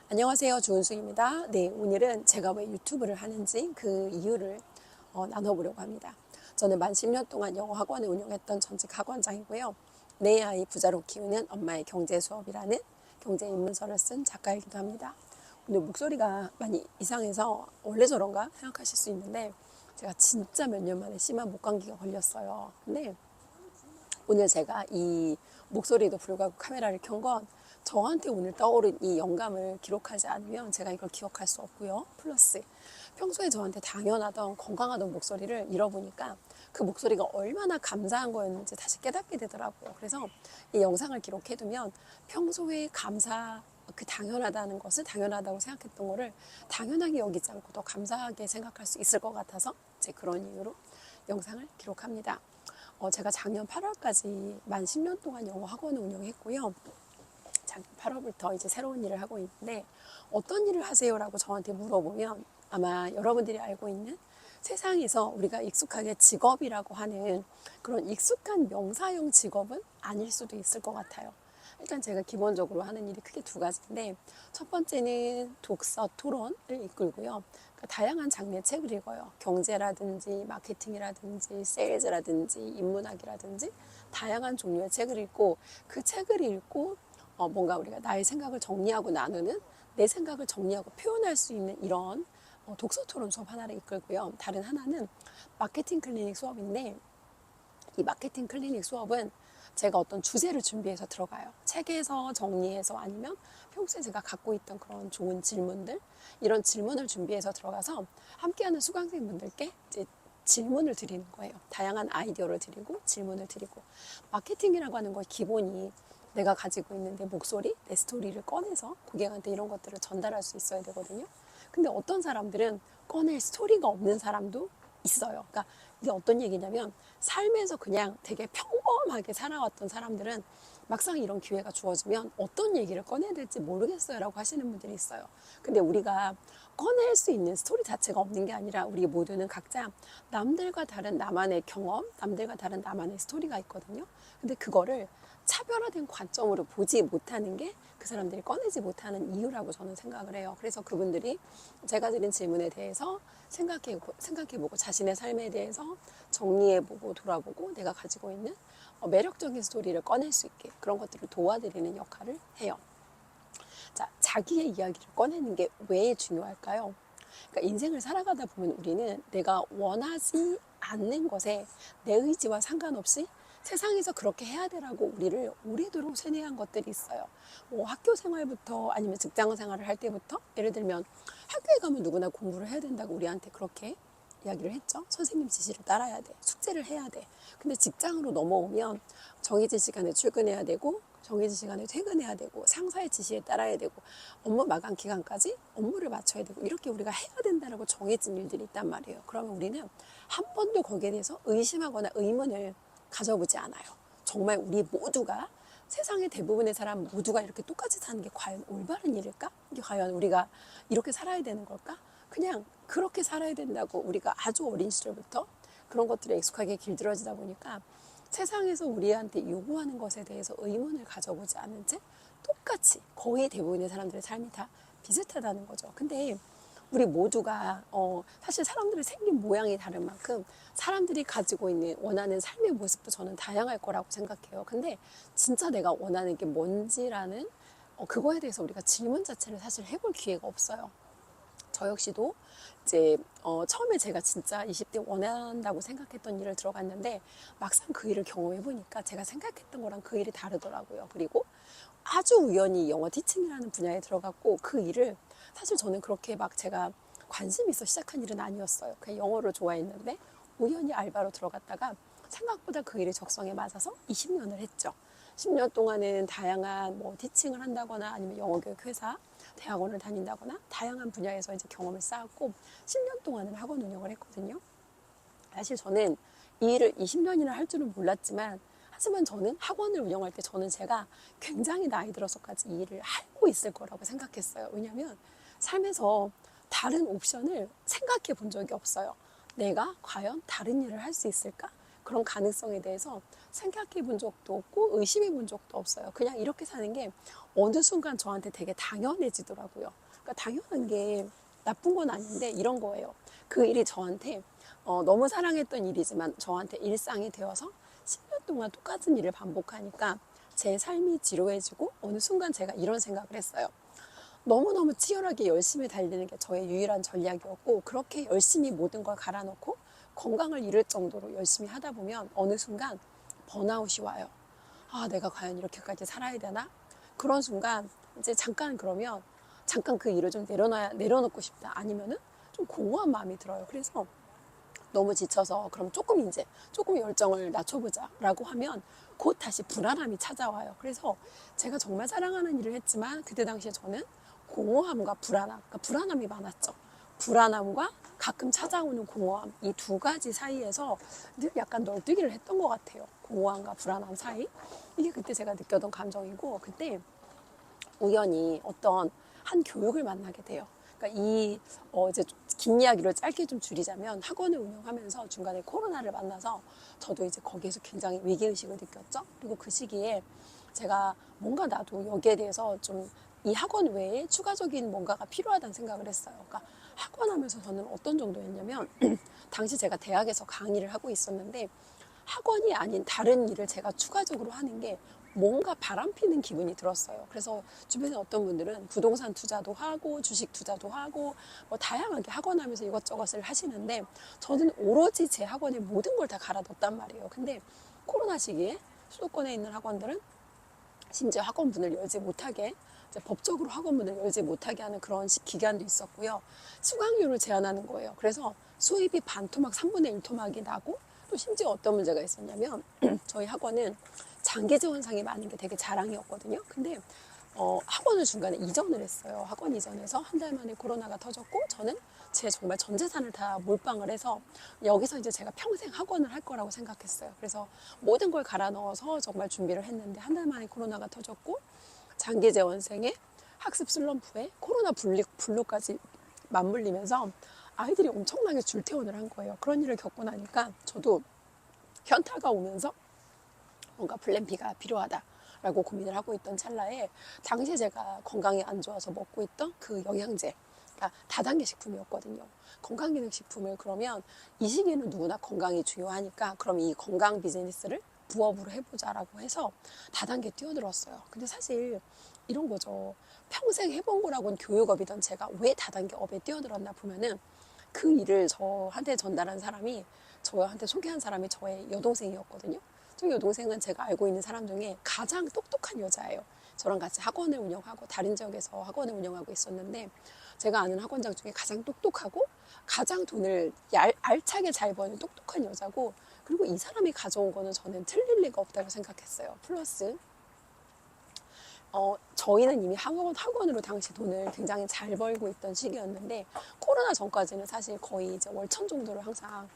안녕하세요. 주은숙입니다. 네, 오늘은 제가 왜 유튜브를 하는지 그 이유를 나눠보려고 합니다. 저는 만 10년 동안 영어 학원을 운영했던 전직 학원장이고요. 내 아이 부자로 키우는 엄마의 경제 수업이라는 경제 입문서를 쓴 작가이기도 합니다. 오늘 목소리가 많이 이상해서 원래 저런가 생각하실 수 있는데 제가 진짜 몇 년 만에 심한 목감기가 걸렸어요. 근데 오늘 제가 이 목소리도 불구하고 카메라를 켠 건 저한테 오늘 떠오른 이 영감을 기록하지 않으면 제가 이걸 기억할 수 없고요. 플러스 평소에 저한테 당연하던 건강하던 목소리를 잃어보니까 그 목소리가 얼마나 감사한 거였는지 다시 깨닫게 되더라고요. 그래서 이 영상을 기록해두면 평소에 그 당연하다는 것을 당연하다고 생각했던 거를 당연하게 여기지 않고 더 감사하게 생각할 수 있을 것 같아서 이제 그런 이유로 영상을 기록합니다. 제가 작년 8월까지 만 10년 동안 영어 학원을 운영했고요. 작년 8월부터 이제 새로운 일을 하고 있는데 어떤 일을 하세요라고 저한테 물어보면 아마 여러분들이 알고 있는 세상에서 우리가 익숙하게 직업이라고 하는 그런 익숙한 명사형 직업은 아닐 수도 있을 것 같아요. 일단 제가 기본적으로 하는 일이 크게 두 가지인데 첫 번째는 독서 토론을 이끌고요. 그러니까 다양한 장르의 책을 읽어요. 경제라든지 마케팅이라든지 세일즈라든지 인문학이라든지 다양한 종류의 책을 읽고 그 책을 읽고 뭔가 우리가 나의 생각을 정리하고 나누는 내 생각을 정리하고 표현할 수 있는 이런 독서 토론 수업 하나를 이끌고요. 다른 하나는 마케팅 클리닉 수업인데 이 마케팅 클리닉 수업은 제가 어떤 주제를 준비해서 들어가요. 책에서 정리해서 아니면 평소에 제가 갖고 있던 그런 좋은 질문들, 이런 질문을 준비해서 들어가서 함께하는 수강생분들께 이제 질문을 드리는 거예요. 다양한 아이디어를 드리고 질문을 드리고 마케팅이라고 하는 건 기본이 내가 가지고 있는 내 목소리, 내 스토리를 꺼내서 고객한테 이런 것들을 전달할 수 있어야 되거든요. 근데 어떤 사람들은 꺼낼 스토리가 없는 사람도 있어요. 그러니까 이게 어떤 얘기냐면 삶에서 그냥 되게 평범하게 살아왔던 사람들은 막상 이런 기회가 주어지면 어떤 얘기를 꺼내야 될지 모르겠어요 라고 하시는 분들이 있어요. 근데 우리가 꺼낼 수 있는 스토리 자체가 없는 게 아니라 우리 모두는 각자 남들과 다른 나만의 경험, 남들과 다른 나만의 스토리가 있거든요. 근데 그거를 차별화된 관점으로 보지 못하는 게 그 사람들이 꺼내지 못하는 이유라고 저는 생각을 해요. 그래서 그분들이 제가 드린 질문에 대해서 생각해보고 자신의 삶에 대해서 정리해보고 돌아보고 내가 가지고 있는 매력적인 스토리를 꺼낼 수 있게 그런 것들을 도와드리는 역할을 해요. 자, 자기의 이야기를 꺼내는 게 왜 중요할까요? 그러니까 인생을 살아가다 보면 우리는 내가 원하지 않는 것에 내 의지와 상관없이 세상에서 그렇게 해야 되라고 우리를 오래도록 세뇌한 것들이 있어요. 뭐 학교 생활부터 아니면 직장 생활을 할 때부터 예를 들면 학교에 가면 누구나 공부를 해야 된다고 우리한테 그렇게 이야기를 했죠. 선생님 지시를 따라야 돼. 숙제를 해야 돼. 근데 직장으로 넘어오면 정해진 시간에 출근해야 되고 정해진 시간에 퇴근해야 되고 상사의 지시에 따라야 되고 업무 마감 기간까지 업무를 맞춰야 되고 이렇게 우리가 해야 된다라고 정해진 일들이 있단 말이에요. 그러면 우리는 한 번도 거기에 대해서 의심하거나 의문을 가져보지 않아요. 정말 우리 모두가 세상의 대부분의 사람 모두가 이렇게 똑같이 사는 게 과연 올바른 일일까? 이게 과연 우리가 이렇게 살아야 되는 걸까? 그냥 그렇게 살아야 된다고 우리가 아주 어린 시절부터 그런 것들에 익숙하게 길들여지다 보니까 세상에서 우리한테 요구하는 것에 대해서 의문을 가져보지 않은 채 똑같이 거의 대부분의 사람들의 삶이 다 비슷하다는 거죠. 근데 우리 모두가 사실 사람들의 생긴 모양이 다른 만큼 사람들이 가지고 있는 원하는 삶의 모습도 저는 다양할 거라고 생각해요. 근데 진짜 내가 원하는 게 뭔지라는 그거에 대해서 우리가 질문 자체를 사실 해볼 기회가 없어요. 저 역시도 이제 처음에 제가 진짜 20대 원한다고 생각했던 일을 들어갔는데 막상 그 일을 경험해 보니까 제가 생각했던 거랑 그 일이 다르더라고요. 그리고 아주 우연히 영어 티칭이라는 분야에 들어갔고 그 일을 사실 저는 그렇게 막 제가 관심 있어 시작한 일은 아니었어요. 그냥 영어를 좋아했는데 우연히 알바로 들어갔다가 생각보다 그 일이 적성에 맞아서 20년을 했죠. 10년 동안은 다양한 뭐 티칭을 한다거나 아니면 영어 교육 회사, 대학원을 다닌다거나 다양한 분야에서 이제 경험을 쌓았고 10년 동안은 학원 운영을 했거든요. 사실 저는 이 일을 20년이나 할 줄은 몰랐지만 하지만 저는 학원을 운영할 때 저는 제가 굉장히 나이 들어서까지 이 일을 하고 있을 거라고 생각했어요. 왜냐하면 삶에서 다른 옵션을 생각해 본 적이 없어요. 내가 과연 다른 일을 할 수 있을까? 그런 가능성에 대해서 생각해 본 적도 없고 의심해 본 적도 없어요. 그냥 이렇게 사는 게 어느 순간 저한테 되게 당연해지더라고요. 그러니까 당연한 게 나쁜 건 아닌데 이런 거예요. 그 일이 저한테 너무 사랑했던 일이지만 저한테 일상이 되어서 10년 동안 똑같은 일을 반복하니까 제 삶이 지루해지고 어느 순간 제가 이런 생각을 했어요. 너무너무 치열하게 열심히 달리는 게 저의 유일한 전략이었고 그렇게 열심히 모든 걸 갈아놓고 건강을 잃을 정도로 열심히 하다 보면 어느 순간 번아웃이 와요. 아, 내가 과연 이렇게까지 살아야 되나? 그런 순간 이제 잠깐 그러면 잠깐 그 일을 좀 내려놓고 싶다. 아니면은 좀 공허한 마음이 들어요. 그래서 너무 지쳐서 그럼 조금 열정을 낮춰보자 라고 하면 곧 다시 불안함이 찾아와요. 그래서 제가 정말 사랑하는 일을 했지만 그때 당시에 저는 공허함과 불안함, 그러니까 불안함이 많았죠. 불안함과 가끔 찾아오는 공허함, 이 두 가지 사이에서 늘 약간 널뛰기를 했던 것 같아요. 공허함과 불안함 사이. 이게 그때 제가 느꼈던 감정이고, 그때 우연히 어떤 한 교육을 만나게 돼요. 그러니까 이제 긴 이야기를 짧게 좀 줄이자면 학원을 운영하면서 중간에 코로나를 만나서 저도 이제 거기에서 굉장히 위기의식을 느꼈죠. 그리고 그 시기에 제가 뭔가 나도 여기에 대해서 좀 이 학원 외에 추가적인 뭔가가 필요하다는 생각을 했어요. 그러니까 학원 하면서 저는 어떤 정도였냐면 당시 제가 대학에서 강의를 하고 있었는데 학원이 아닌 다른 일을 제가 추가적으로 하는 게 뭔가 바람피는 기분이 들었어요. 그래서 주변에 어떤 분들은 부동산 투자도 하고 주식 투자도 하고 뭐 다양하게 학원 하면서 이것저것을 하시는데 저는 오로지 제 학원에 모든 걸 다 갈아넣었단 말이에요. 근데 코로나 시기에 수도권에 있는 학원들은 심지어 학원문을 열지 못하게 법적으로 학원문을 열지 못하게 하는 그런 기간도 있었고요. 수강료를 제한하는 거예요. 그래서 수입이 반토막 3분의 1 토막이 나고 또 심지어 어떤 문제가 있었냐면 저희 학원은 장기 지원상이 많은 게 되게 자랑이었거든요. 근데 학원을 중간에 이전을 했어요. 학원 이전해서 한 달 만에 코로나가 터졌고 저는 제 정말 전 재산을 다 몰빵을 해서 여기서 이제 제가 평생 학원을 할 거라고 생각했어요. 그래서 모든 걸 갈아 넣어서 정말 준비를 했는데 한 달 만에 코로나가 터졌고 장기 재원생의 학습 슬럼프에 코로나 블루까지 맞물리면서 아이들이 엄청나게 줄퇴원을 한 거예요. 그런 일을 겪고 나니까 저도 현타가 오면서 뭔가 플랜 B가 필요하다라고 고민을 하고 있던 찰나에 당시에 제가 건강이 안 좋아서 먹고 있던 그 영양제, 그러니까 다단계 식품이었거든요. 건강기능식품을 그러면 이 시기에는 누구나 건강이 중요하니까 그럼 이 건강 비즈니스를 부업으로 해보자라고 해서 다단계 뛰어들었어요. 근데 사실 이런 거죠. 평생 해본 거라고는 교육업이던 제가 왜 다단계 업에 뛰어들었나 보면은 그 일을 저한테 전달한 사람이 저한테 소개한 사람이 저의 여동생이었거든요. 저 여동생은 제가 알고 있는 사람 중에 가장 똑똑한 여자예요. 저랑 같이 학원을 운영하고 다른 지역에서 학원을 운영하고 있었는데 제가 아는 학원장 중에 가장 똑똑하고 가장 돈을 알차게 잘 버는 똑똑한 여자고 그리고 이 사람이 가져온 거는 저는 틀릴 리가 없다고 생각했어요. 플러스 저희는 이미 학원으로 당시 돈을 굉장히 잘 벌고 있던 시기였는데 코로나 전까지는 사실 거의 이제 월천 정도를 항상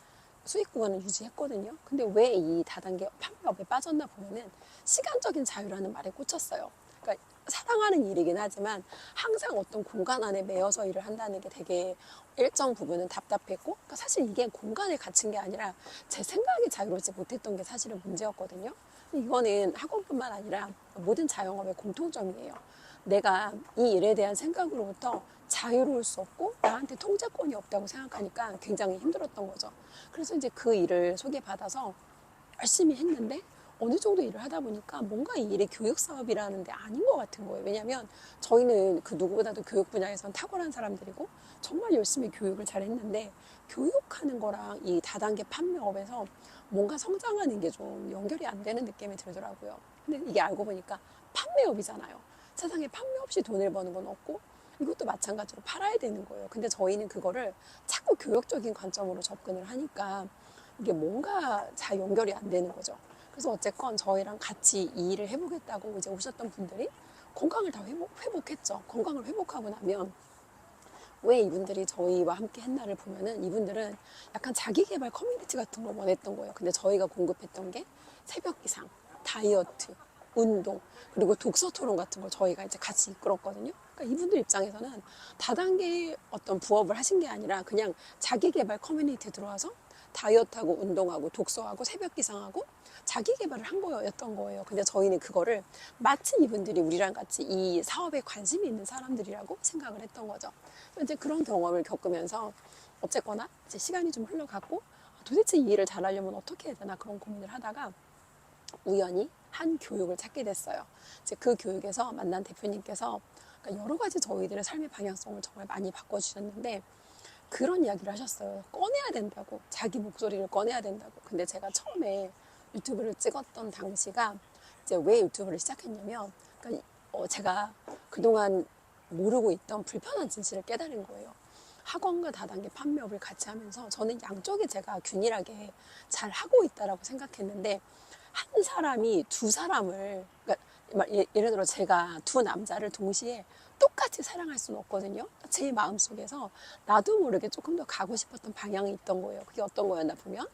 수익 구간을 유지했거든요. 근데 왜 이 다단계 판매업에 빠졌나 보면은 시간적인 자유라는 말에 꽂혔어요. 그러니까 사랑하는 일이긴 하지만 항상 어떤 공간 안에 매여서 일을 한다는 게 되게 일정 부분은 답답했고 그러니까 사실 이게 공간에 갇힌 게 아니라 제 생각이 자유롭지 못했던 게 사실은 문제였거든요. 이거는 학원뿐만 아니라 모든 자영업의 공통점이에요. 내가 이 일에 대한 생각으로부터 자유로울 수 없고 나한테 통제권이 없다고 생각하니까 굉장히 힘들었던 거죠. 그래서 이제 그 일을 소개받아서 열심히 했는데 어느 정도 일을 하다 보니까 뭔가 이 일이 교육 사업이라는 데 아닌 것 같은 거예요. 왜냐하면 저희는 그 누구보다도 교육 분야에선 탁월한 사람들이고 정말 열심히 교육을 잘 했는데 교육하는 거랑 이 다단계 판매업에서 뭔가 성장하는 게 좀 연결이 안 되는 느낌이 들더라고요. 근데 이게 알고 보니까 판매업이잖아요. 세상에 판매 없이 돈을 버는 건 없고 이것도 마찬가지로 팔아야 되는 거예요. 근데 저희는 그거를 자꾸 교육적인 관점으로 접근을 하니까 이게 뭔가 잘 연결이 안 되는 거죠. 그래서 어쨌건 저희랑 같이 이 일을 해보겠다고 이제 오셨던 분들이 건강을 다 회복했죠. 건강을 회복하고 나면 왜 이분들이 저희와 함께 했나를 보면은 이분들은 약간 자기개발 커뮤니티 같은 걸 원했던 거예요. 근데 저희가 공급했던 게 새벽 기상, 다이어트, 운동, 그리고 독서 토론 같은 걸 저희가 이제 같이 이끌었거든요. 그러니까 이분들 입장에서는 다단계 어떤 부업을 하신 게 아니라 그냥 자기개발 커뮤니티 들어와서 다이어트하고 운동하고 독서하고 새벽 기상하고 자기 개발을 한 거였던 거예요. 근데 저희는 그거를 마치 이분들이 우리랑 같이 이 사업에 관심이 있는 사람들이라고 생각을 했던 거죠. 이제 그런 경험을 겪으면서 어쨌거나 이제 시간이 좀 흘러갔고 도대체 이 일을 잘하려면 어떻게 해야 되나 그런 고민을 하다가 우연히 한 교육을 찾게 됐어요. 이제 그 교육에서 만난 대표님께서 그러니까 여러 가지 저희들의 삶의 방향성을 정말 많이 바꿔주셨는데 그런 이야기를 하셨어요. 꺼내야 된다고. 자기 목소리를 꺼내야 된다고. 근데 제가 처음에 유튜브를 찍었던 당시가 이제 왜 유튜브를 시작했냐면 그러니까 제가 그동안 모르고 있던 불편한 진실을 깨달은 거예요. 학원과 다단계 판매업을 같이 하면서 저는 양쪽에 제가 균일하게 잘 하고 있다라고 생각했는데 한 사람이 두 사람을 그러니까 예를 들어 제가 두 남자를 동시에 똑같이 사랑할 수는 없거든요. 제 마음속에서 나도 모르게 조금 더 가고 싶었던 방향이 있던 거예요. 그게 어떤 거였나 보면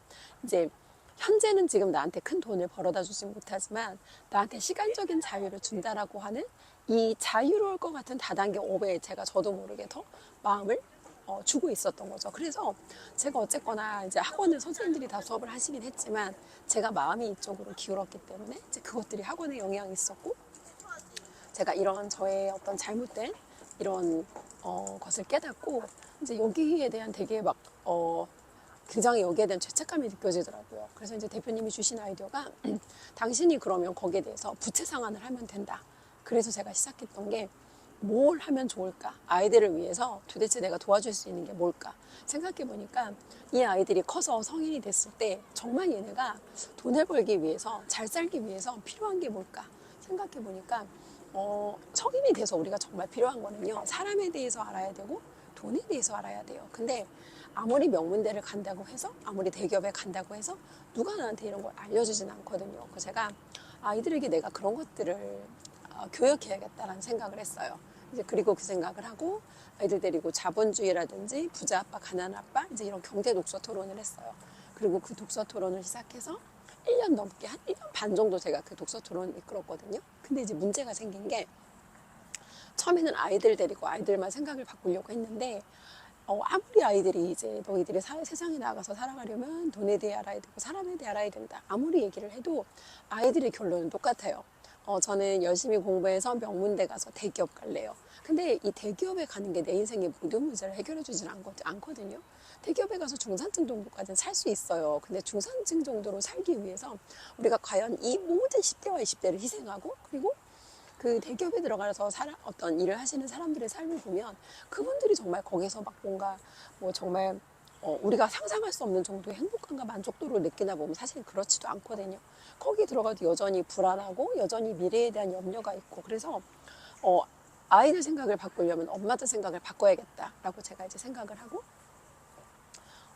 이제 현재는 지금 나한테 큰 돈을 벌어다 주지 못하지만 나한테 시간적인 자유를 준다라고 하는 이 자유로울 것 같은 다단계 업에 제가 저도 모르게 더 마음을 주고 있었던 거죠. 그래서 제가 어쨌거나 이제 학원은 선생님들이 다 수업을 하시긴 했지만 제가 마음이 이쪽으로 기울었기 때문에 이제 그것들이 학원에 영향이 있었고 제가 이런 저의 어떤 잘못된 이런 것을 깨닫고 이제 여기에 대한 되게 막 굉장히 여기에 대한 죄책감이 느껴지더라고요. 그래서 이제 대표님이 주신 아이디어가 당신이 그러면 거기에 대해서 부채 상환을 하면 된다. 그래서 제가 시작했던 게 뭘 하면 좋을까? 아이들을 위해서 도대체 내가 도와줄 수 있는 게 뭘까? 생각해 보니까 이 아이들이 커서 성인이 됐을 때 정말 얘네가 돈을 벌기 위해서 잘 살기 위해서 필요한 게 뭘까? 생각해 보니까 성인이 돼서 우리가 정말 필요한 거는요. 사람에 대해서 알아야 되고 돈에 대해서 알아야 돼요. 근데 아무리 명문대를 간다고 해서 아무리 대기업에 간다고 해서 누가 나한테 이런 걸 알려주진 않거든요. 그래서 제가 아이들에게 내가 그런 것들을 교육해야겠다라는 생각을 했어요. 이제 그리고 그 생각을 하고 아이들 데리고 자본주의라든지 부자 아빠, 가난한 아빠 이제 이런 경제 독서 토론을 했어요. 그리고 그 독서 토론을 시작해서 1년 넘게 한 1년 반 정도 제가 그 독서 토론을 이끌었거든요. 근데 이제 문제가 생긴 게 처음에는 아이들 데리고 아이들만 생각을 바꾸려고 했는데 아무리 아이들이 이제 너희들이 세상에 나가서 살아가려면 돈에 대해 알아야 되고 사람에 대해 알아야 된다. 아무리 얘기를 해도 아이들의 결론은 똑같아요. 저는 열심히 공부해서 명문대 가서 대기업 갈래요. 근데 이 대기업에 가는 게 내 인생의 모든 문제를 해결해 주진 않거든요. 대기업에 가서 중산층 정도까지는 살 수 있어요. 근데 중산층 정도로 살기 위해서 우리가 과연 이 모든 10대와 20대를 희생하고 그리고 그 대기업에 들어가서 어떤 일을 하시는 사람들의 삶을 보면 그분들이 정말 거기서 막 뭔가 뭐 정말 우리가 상상할 수 없는 정도의 행복감과 만족도를 느끼나 보면 사실 그렇지도 않거든요. 거기 들어가도 여전히 불안하고 여전히 미래에 대한 염려가 있고 그래서 아이들 생각을 바꾸려면 엄마들 생각을 바꿔야겠다라고 제가 이제 생각을 하고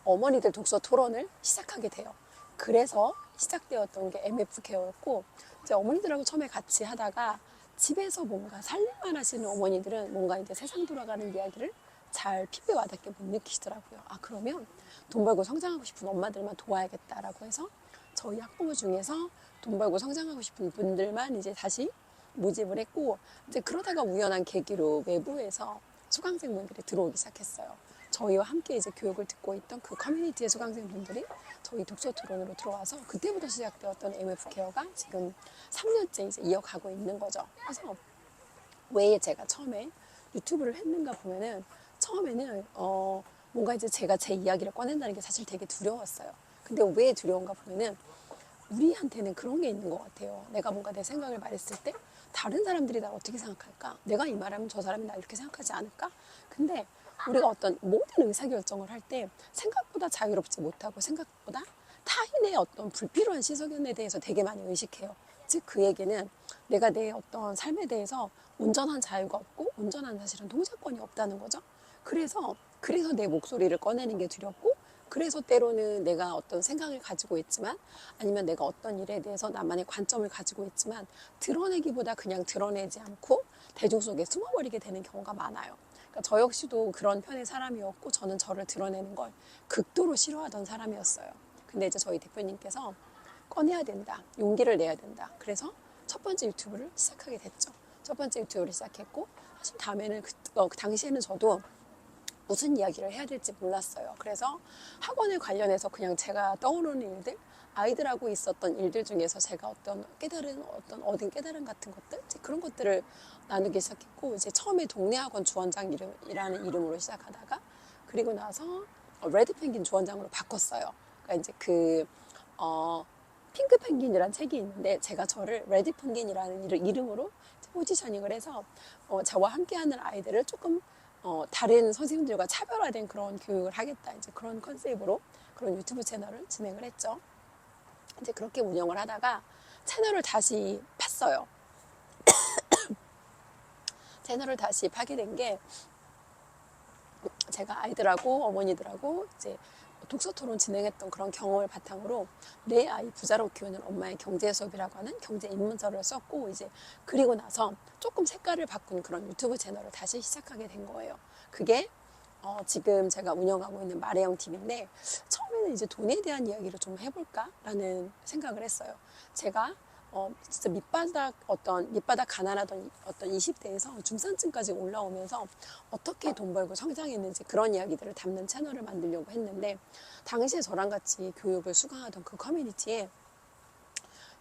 어머니들 독서 토론을 시작하게 돼요. 그래서 시작되었던 게 MF 케어였고 이제 어머니들하고 처음에 같이 하다가 집에서 뭔가 살림만 하시는 어머니들은 뭔가 이제 세상 돌아가는 이야기를 잘 피부에 와닿게 못 느끼시더라고요. 그러면 돈 벌고 성장하고 싶은 엄마들만 도와야겠다라고 해서 저희 학부모 중에서 돈 벌고 성장하고 싶은 분들만 이제 다시 모집을 했고 이제 그러다가 우연한 계기로 외부에서 수강생분들이 들어오기 시작했어요. 저희와 함께 이제 교육을 듣고 있던 그 커뮤니티의 수강생분들이 저희 독서 토론으로 들어와서 그때부터 시작되었던 MF 케어가 지금 3년째 이제 이어가고 있는 거죠. 그래서 왜 제가 처음에 유튜브를 했는가 보면은 처음에는 뭔가 이제 제가 제 이야기를 꺼낸다는 게 사실 되게 두려웠어요. 근데 왜 두려운가 보면은 우리한테는 그런 게 있는 것 같아요. 내가 뭔가 내 생각을 말했을 때 다른 사람들이 날 어떻게 생각할까? 내가 이 말하면 저 사람이 날 이렇게 생각하지 않을까? 근데 우리가 어떤 모든 의사결정을 할 때 생각보다 자유롭지 못하고 생각보다 타인의 어떤 불필요한 시선에 대해서 되게 많이 의식해요. 즉 그 얘기는 내가 내 어떤 삶에 대해서 온전한 자유가 없고 온전한 사실은 통제권이 없다는 거죠. 그래서 내 목소리를 꺼내는 게 두렵고 그래서 때로는 내가 어떤 생각을 가지고 있지만 아니면 내가 어떤 일에 대해서 나만의 관점을 가지고 있지만 드러내기보다 그냥 드러내지 않고 대중 속에 숨어버리게 되는 경우가 많아요. 그러니까 저 역시도 그런 편의 사람이었고 저는 저를 드러내는 걸 극도로 싫어하던 사람이었어요. 근데 이제 저희 대표님께서 꺼내야 된다. 용기를 내야 된다. 그래서 첫 번째 유튜브를 시작하게 됐죠. 첫 번째 유튜브를 시작했고 사실 다음에는 그 당시에는 저도 무슨 이야기를 해야 될지 몰랐어요. 그래서 학원에 관련해서 그냥 제가 떠오르는 일들, 아이들하고 있었던 일들 중에서 제가 얻은 깨달음 같은 것들, 이제 그런 것들을 나누기 시작했고, 이제 처음에 동네 학원 주원장이라는 이름으로 시작하다가, 그리고 나서 레드 펭귄 주원장으로 바꿨어요. 그러니까 이제 핑크 펭귄이라는 책이 있는데, 제가 저를 레드 펭귄이라는 이름으로 포지셔닝을 해서 저와 함께하는 아이들을 조금 다른 선생님들과 차별화된 그런 교육을 하겠다, 이제 그런 컨셉으로 그런 유튜브 채널을 진행을 했죠. 이제 그렇게 운영을 하다가 채널을 다시 팠어요. 채널을 다시 파게 된 게, 제가 아이들하고 어머니들하고 이제 독서 토론 진행했던 그런 경험을 바탕으로 내 아이 부자로 키우는 엄마의 경제 수업이라고 하는 경제 입문서를 썼고, 이제 그리고 나서 조금 색깔을 바꾼 그런 유튜브 채널을 다시 시작하게 된 거예요. 그게 지금 제가 운영하고 있는 마레영 TV인데, 처음에는 이제 돈에 대한 이야기를 좀 해볼까라는 생각을 했어요. 제가 진짜 밑바닥 가난하던 어떤 20대에서 중산층까지 올라오면서 어떻게 돈 벌고 성장했는지 그런 이야기들을 담는 채널을 만들려고 했는데, 당시에 저랑 같이 교육을 수강하던 그 커뮤니티에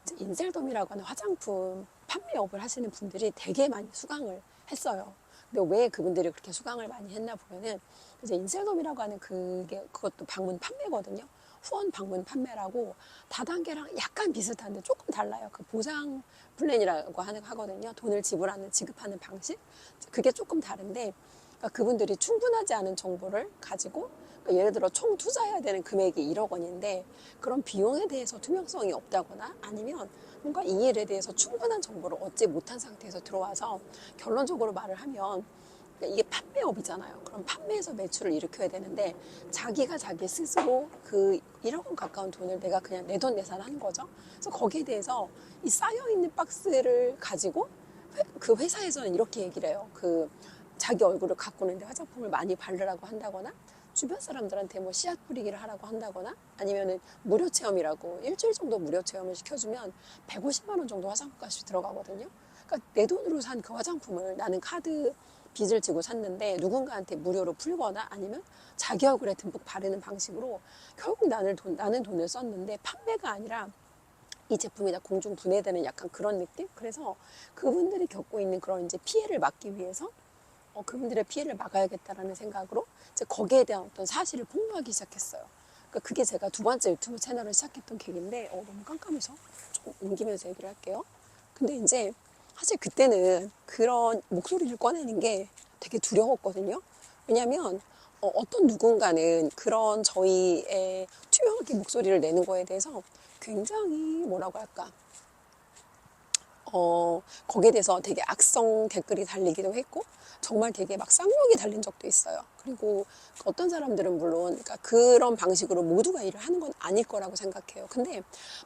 이제 인셀돔이라고 하는 화장품 판매업을 하시는 분들이 되게 많이 수강을 했어요. 근데 왜 그분들이 그렇게 수강을 많이 했나 보면은, 이제 인셀돔이라고 하는 그것도 방문 판매거든요. 후원 방문 판매라고 다단계랑 약간 비슷한데 조금 달라요. 그 보상 플랜이라고 하거든요. 돈을 지급하는 방식, 그게 조금 다른데, 그러니까 그분들이 충분하지 않은 정보를 가지고, 그러니까 예를 들어 총 투자해야 되는 금액이 1억 원인데 그런 비용에 대해서 투명성이 없다거나, 아니면 뭔가 이 일에 대해서 충분한 정보를 얻지 못한 상태에서 들어와서 결론적으로 말을 하면, 이게 판매업이잖아요. 그럼 판매에서 매출을 일으켜야 되는데, 자기가 자기 스스로 그 1억 원 가까운 돈을 내가 그냥 내돈내산하는 거죠. 그래서 거기에 대해서 이 쌓여있는 박스를 가지고 그 회사에서는 이렇게 얘기를 해요. 자기 얼굴을 가꾸는데 화장품을 많이 바르라고 한다거나, 주변 사람들한테 뭐 씨앗 뿌리기를 하라고 한다거나, 아니면은 무료 체험이라고 일주일 정도 무료 체험을 시켜주면 150만 원 정도 화장품 값이 들어가거든요. 그러니까 내 돈으로 산 그 화장품을 나는 카드 빚을 지고 샀는데 누군가한테 무료로 풀거나, 아니면 자기 얼굴에 듬뿍 바르는 방식으로 결국 나는 돈을 썼는데 판매가 아니라 이 제품이 다 공중 분해되는 약간 그런 느낌? 그래서 그분들이 겪고 있는 그런 이제 피해를 막기 위해서 그분들의 피해를 막아야겠다라는 생각으로 이제 거기에 대한 어떤 사실을 폭로하기 시작했어요. 그러니까 그게 제가 두 번째 유튜브 채널을 시작했던 계기인데, 너무 깜깜해서 좀 옮기면서 얘기를 할게요. 근데 이제 사실 그때는 그런 목소리를 꺼내는 게 되게 두려웠거든요. 왜냐하면 어떤 누군가는 그런 저희의 투명하게 목소리를 내는 거에 대해서 굉장히 뭐라고 할까, 거기에 대해서 되게 악성 댓글이 달리기도 했고, 정말 되게 막 쌍욕이 달린 적도 있어요. 그리고 어떤 사람들은 물론 그러니까 그런 방식으로 모두가 일을 하는 건 아닐 거라고 생각해요. 근데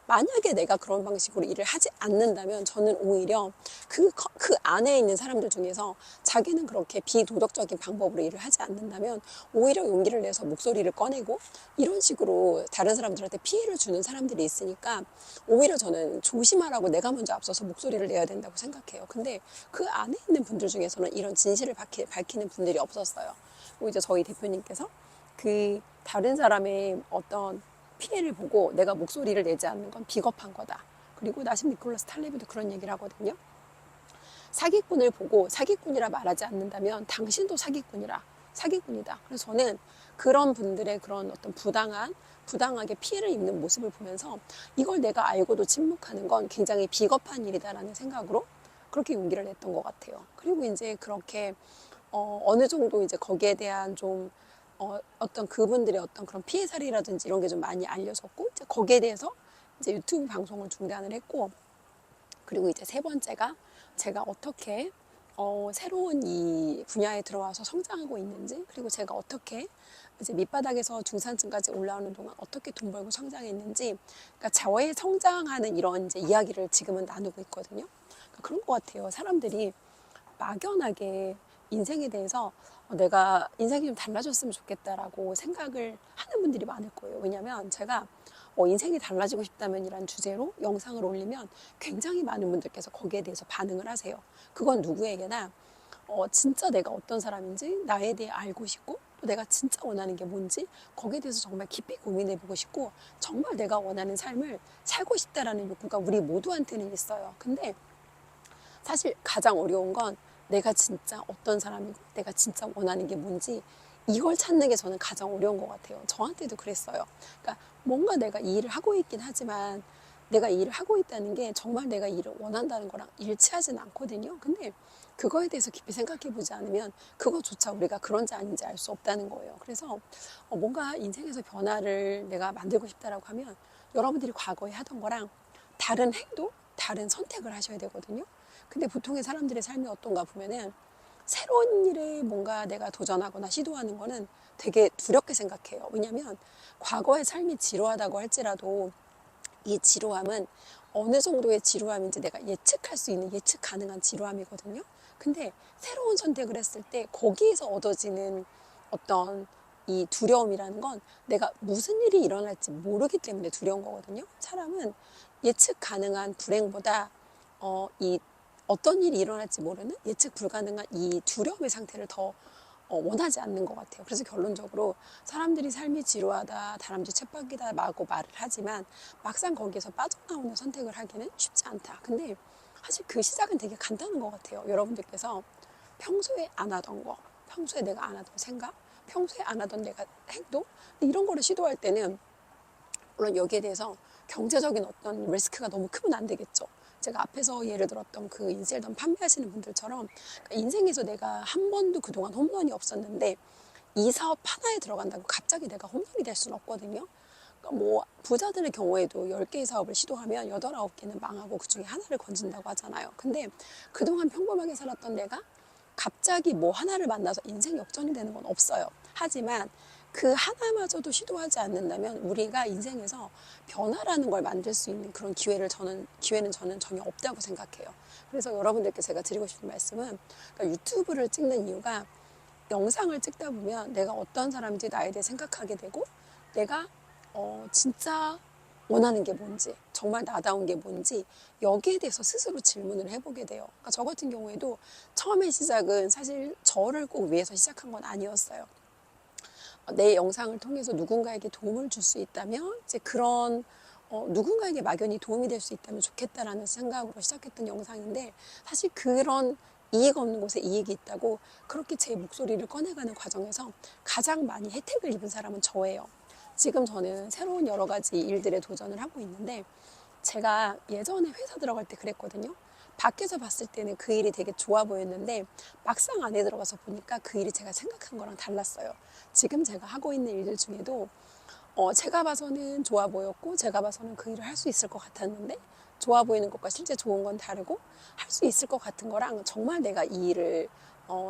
만약에 내가 그런 방식으로 일을 하지 않는다면, 저는 오히려 그 안에 있는 사람들 중에서 자기는 그렇게 비도덕적인 방법으로 일을 하지 않는다면 오히려 용기를 내서 목소리를 꺼내고 이런 식으로 다른 사람들한테 피해를 주는 사람들이 있으니까, 오히려 저는 조심하라고 내가 먼저 앞서서 목소리를 내야 된다고 생각해요. 근데 그 안에 있는 분들 중에서는 이런 진실을 밝히는 분들이 없었어요. 그리고 이제 저희 대표님께서 그 다른 사람의 어떤 피해를 보고 내가 목소리를 내지 않는 건 비겁한 거다. 그리고 나심 니콜라스 탈레비도 그런 얘기를 하거든요. 사기꾼을 보고 사기꾼이라 말하지 않는다면 당신도 사기꾼이다. 그래서 저는 그런 분들의 그런 어떤 부당하게 피해를 입는 모습을 보면서, 이걸 내가 알고도 침묵하는 건 굉장히 비겁한 일이다라는 생각으로 그렇게 용기를 냈던 것 같아요. 그리고 이제 그렇게 어느 정도 이제 거기에 대한 좀 어떤 그분들의 어떤 그런 피해 사례라든지 이런 게 좀 많이 알려졌고, 이제 거기에 대해서 이제 유튜브 방송을 중단을 했고, 그리고 이제 세 번째가 제가 어떻게 새로운 이 분야에 들어와서 성장하고 있는지, 그리고 제가 어떻게 이제 밑바닥에서 중산층까지 올라오는 동안 어떻게 돈 벌고 성장했는지, 그러니까 저의 성장하는 이런 이제 이야기를 지금은 나누고 있거든요. 그러니까 그런 것 같아요. 사람들이 막연하게 인생에 대해서 내가 인생이 좀 달라졌으면 좋겠다라고 생각을 하는 분들이 많을 거예요. 왜냐하면 제가 인생이 달라지고 싶다면 이란 주제로 영상을 올리면 굉장히 많은 분들께서 거기에 대해서 반응을 하세요. 그건 누구에게나 진짜 내가 어떤 사람인지 나에 대해 알고 싶고, 내가 진짜 원하는 게 뭔지 거기에 대해서 정말 깊이 고민해보고 싶고 정말 내가 원하는 삶을 살고 싶다라는 욕구가 우리 모두한테는 있어요. 근데 사실 가장 어려운 건 내가 진짜 어떤 사람이고 내가 진짜 원하는 게 뭔지 이걸 찾는 게 저는 가장 어려운 것 같아요. 저한테도 그랬어요. 그러니까 뭔가 내가 이 일을 하고 있긴 하지만 내가 이 일을 하고 있다는 게 정말 내가 이 일을 원한다는 거랑 일치하지는 않거든요. 근데 그거에 대해서 깊이 생각해 보지 않으면 그거조차 우리가 그런지 아닌지 알 수 없다는 거예요. 그래서 뭔가 인생에서 변화를 내가 만들고 싶다라고 하면 여러분들이 과거에 하던 거랑 다른 행동, 다른 선택을 하셔야 되거든요. 근데 보통의 사람들의 삶이 어떤가 보면은 새로운 일에 뭔가 내가 도전하거나 시도하는 거는 되게 두렵게 생각해요. 왜냐하면 과거의 삶이 지루하다고 할지라도 이 지루함은 어느 정도의 지루함인지 내가 예측할 수 있는 예측 가능한 지루함이거든요. 근데 새로운 선택을 했을 때 거기에서 얻어지는 어떤 이 두려움이라는 건 내가 무슨 일이 일어날지 모르기 때문에 두려운 거거든요. 사람은 예측 가능한 불행보다 이 어떤 일이 일어날지 모르는 예측 불가능한 이 두려움의 상태를 더 원하지 않는 것 같아요. 그래서 결론적으로 사람들이 삶이 지루하다, 다람쥐 쳇바퀴다 마고 말을 하지만 막상 거기에서 빠져나오는 선택을 하기는 쉽지 않다. 근데 사실 그 시작은 되게 간단한 것 같아요. 여러분들께서 평소에 안 하던 거, 평소에 내가 안 하던 생각, 평소에 안 하던 내가 행동 이런 거를 시도할 때는 물론 여기에 대해서 경제적인 어떤 리스크가 너무 크면 안 되겠죠. 제가 앞에서 예를 들었던 그 인셀덤 판매하시는 분들처럼 인생에서 내가 한 번도 그동안 홈런이 없었는데 이 사업 하나에 들어간다고 갑자기 내가 홈런이 될 수는 없거든요. 그러니까 뭐 부자들의 경우에도 10개의 사업을 시도하면 8, 9개는 망하고 그중에 하나를 건진다고 하잖아요. 근데 그동안 평범하게 살았던 내가 갑자기 뭐 하나를 만나서 인생 역전이 되는 건 없어요. 하지만 그 하나마저도 시도하지 않는다면 우리가 인생에서 변화라는 걸 만들 수 있는 그런 기회는 저는 전혀 없다고 생각해요. 그래서 여러분들께 제가 드리고 싶은 말씀은 그러니까 유튜브를 찍는 이유가 영상을 찍다 보면 내가 어떤 사람인지 나에 대해 생각하게 되고 내가 진짜 원하는 게 뭔지 정말 나다운 게 뭔지 여기에 대해서 스스로 질문을 해보게 돼요. 그러니까 저 같은 경우에도 처음의 시작은 사실 저를 꼭 위해서 시작한 건 아니었어요. 내 영상을 통해서 누군가에게 도움을 줄 수 있다면 이제 그런 누군가에게 막연히 도움이 될 수 있다면 좋겠다라는 생각으로 시작했던 영상인데 사실 그런 이익 없는 곳에 이익이 있다고 그렇게 제 목소리를 꺼내가는 과정에서 가장 많이 혜택을 입은 사람은 저예요. 지금 저는 새로운 여러 가지 일들에 도전을 하고 있는데 제가 예전에 회사 들어갈 때 그랬거든요. 밖에서 봤을 때는 그 일이 되게 좋아 보였는데 막상 안에 들어가서 보니까 그 일이 제가 생각한 거랑 달랐어요. 지금 제가 하고 있는 일들 중에도 제가 봐서는 좋아 보였고 제가 봐서는 그 일을 할 수 있을 것 같았는데 좋아 보이는 것과 실제 좋은 건 다르고 할 수 있을 것 같은 거랑 정말 내가 이 일을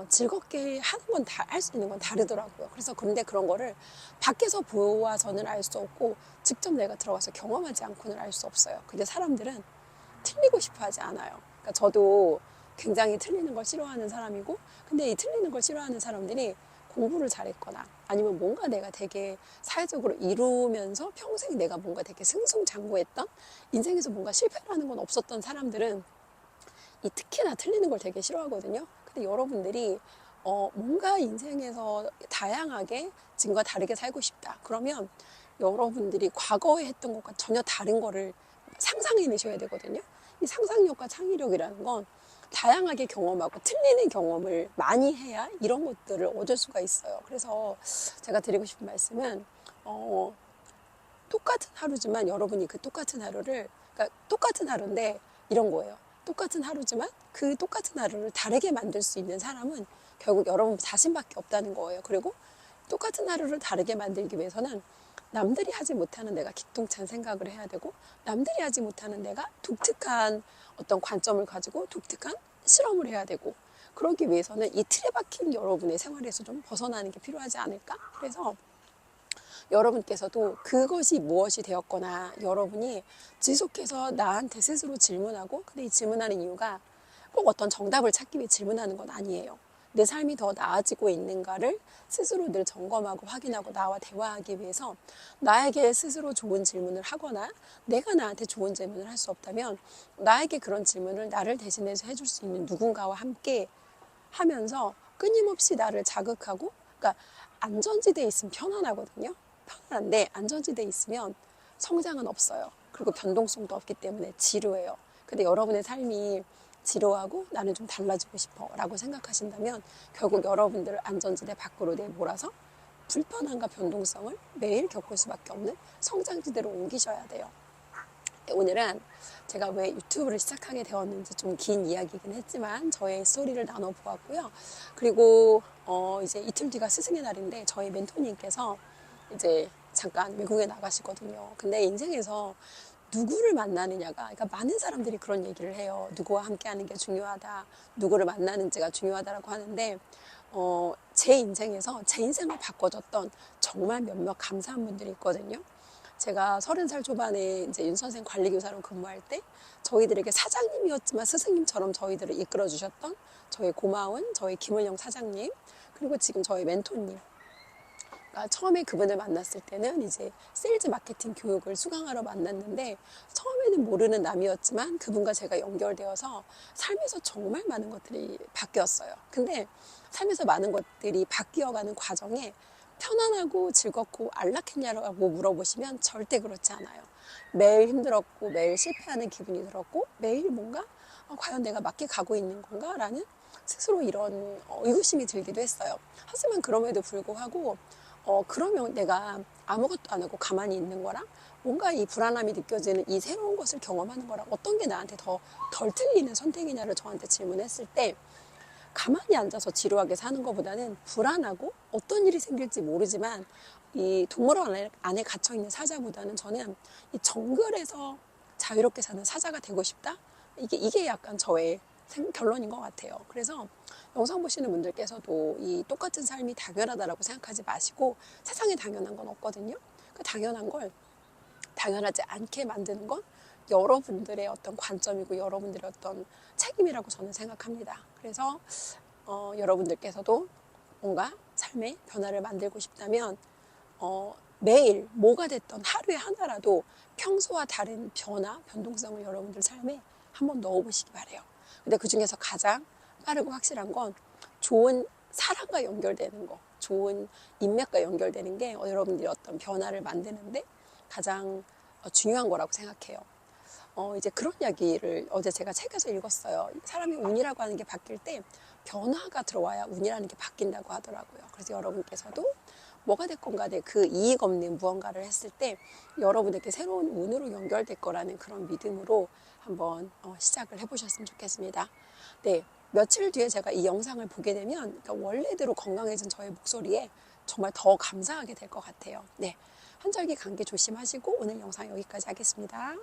즐겁게 하는 건 할 수 있는 건 다르더라고요. 그래서 근데 그런 거를 밖에서 보아서는 알 수 없고 직접 내가 들어가서 경험하지 않고는 알 수 없어요. 근데 사람들은 틀리고 싶어 하지 않아요. 그러니까 저도 굉장히 틀리는 걸 싫어하는 사람이고 근데 이 틀리는 걸 싫어하는 사람들이 공부를 잘했거나 아니면 뭔가 내가 되게 사회적으로 이루면서 평생 내가 뭔가 되게 승승장구했던 인생에서 뭔가 실패라는 건 없었던 사람들은 이 특히나 틀리는 걸 되게 싫어하거든요. 근데 여러분들이 뭔가 인생에서 다양하게 지금과 다르게 살고 싶다. 그러면 여러분들이 과거에 했던 것과 전혀 다른 거를 상상해내셔야 되거든요. 이 상상력과 창의력이라는 건 다양하게 경험하고 틀리는 경험을 많이 해야 이런 것들을 얻을 수가 있어요. 그래서 제가 드리고 싶은 말씀은 똑같은 하루지만 여러분이 그 똑같은 하루를 그러니까 똑같은 하루인데 이런 거예요. 똑같은 하루지만 그 똑같은 하루를 다르게 만들 수 있는 사람은 결국 여러분 자신밖에 없다는 거예요. 그리고 똑같은 하루를 다르게 만들기 위해서는 남들이 하지 못하는 내가 기똥찬 생각을 해야 되고 남들이 하지 못하는 내가 독특한 어떤 관점을 가지고 독특한 실험을 해야 되고 그러기 위해서는 이 틀에 박힌 여러분의 생활에서 좀 벗어나는 게 필요하지 않을까? 그래서 여러분께서도 그것이 무엇이 되었거나 여러분이 지속해서 나한테 스스로 질문하고 근데 이 질문하는 이유가 꼭 어떤 정답을 찾기 위해 질문하는 건 아니에요. 내 삶이 더 나아지고 있는가를 스스로 늘 점검하고 확인하고 나와 대화하기 위해서 나에게 스스로 좋은 질문을 하거나 내가 나한테 좋은 질문을 할 수 없다면 나에게 그런 질문을 나를 대신해서 해줄 수 있는 누군가와 함께 하면서 끊임없이 나를 자극하고 그러니까 안전지대에 있으면 편안하거든요. 편안한데 안전지대에 있으면 성장은 없어요. 그리고 변동성도 없기 때문에 지루해요. 근데 여러분의 삶이 지루하고 나는 좀 달라지고 싶어 라고 생각하신다면 결국 여러분들을 안전지대 밖으로 내몰아서 불편함과 변동성을 매일 겪을 수밖에 없는 성장지대로 옮기셔야 돼요. 오늘은 제가 왜 유튜브를 시작하게 되었는지 좀 긴 이야기이긴 했지만 저의 스토리를 나눠보았고요. 그리고 이제 이틀 뒤가 스승의 날인데 저희 멘토님께서 이제 잠깐 외국에 나가시거든요. 근데 인생에서 누구를 만나느냐가, 그러니까 많은 사람들이 그런 얘기를 해요. 누구와 함께 하는 게 중요하다. 누구를 만나는지가 중요하다라고 하는데, 제 인생에서 제 인생을 바꿔줬던 정말 몇몇 감사한 분들이 있거든요. 제가 30살 초반에 이제 윤 선생 관리교사로 근무할 때 저희들에게 사장님이었지만 스승님처럼 저희들을 이끌어 주셨던 저희 고마운 저희 김은영 사장님, 그리고 지금 저희 멘토님. 그러니까 처음에 그분을 만났을 때는 이제 세일즈 마케팅 교육을 수강하러 만났는데 처음에는 모르는 남이었지만 그분과 제가 연결되어서 삶에서 정말 많은 것들이 바뀌었어요. 근데 삶에서 많은 것들이 바뀌어가는 과정에 편안하고 즐겁고 안락했냐고 물어보시면 절대 그렇지 않아요. 매일 힘들었고 매일 실패하는 기분이 들었고 매일 뭔가 과연 내가 맞게 가고 있는 건가? 라는 스스로 이런 의구심이 들기도 했어요. 하지만 그럼에도 불구하고 그러면 내가 아무것도 안 하고 가만히 있는 거랑 뭔가 이 불안함이 느껴지는 이 새로운 것을 경험하는 거랑 어떤 게 나한테 더 덜 틀리는 선택이냐를 저한테 질문했을 때 가만히 앉아서 지루하게 사는 것보다는 불안하고 어떤 일이 생길지 모르지만 이 동물원 안에 갇혀있는 사자보다는 저는 이 정글에서 자유롭게 사는 사자가 되고 싶다? 이게 약간 저의 결론인 것 같아요. 그래서 영상 보시는 분들께서도 이 똑같은 삶이 당연하다라고 생각하지 마시고 세상에 당연한 건 없거든요. 그 당연한 걸 당연하지 않게 만드는 건 여러분들의 어떤 관점이고 여러분들의 어떤 책임이라고 저는 생각합니다. 그래서 여러분들께서도 뭔가 삶의 변화를 만들고 싶다면 매일 뭐가 됐던 하루에 하나라도 평소와 다른 변화, 변동성을 여러분들 삶에 한번 넣어보시기 바래요. 근데 그 중에서 가장 빠르고 확실한 건 좋은 사람과 연결되는 거, 좋은 인맥과 연결되는 게 여러분들이 어떤 변화를 만드는데 가장 중요한 거라고 생각해요. 이제 그런 이야기를 어제 제가 책에서 읽었어요. 사람이 운이라고 하는 게 바뀔 때 변화가 들어와야 운이라는 게 바뀐다고 하더라고요. 그래서 여러분께서도 뭐가 됐건 간에 그 이익 없는 무언가를 했을 때 여러분에게 새로운 운으로 연결될 거라는 그런 믿음으로 한번 시작을 해보셨으면 좋겠습니다. 네, 며칠 뒤에 제가 이 영상을 보게 되면 그러니까 원래대로 건강해진 저의 목소리에 정말 더 감사하게 될 것 같아요. 네, 환절기 감기 조심하시고 오늘 영상 여기까지 하겠습니다.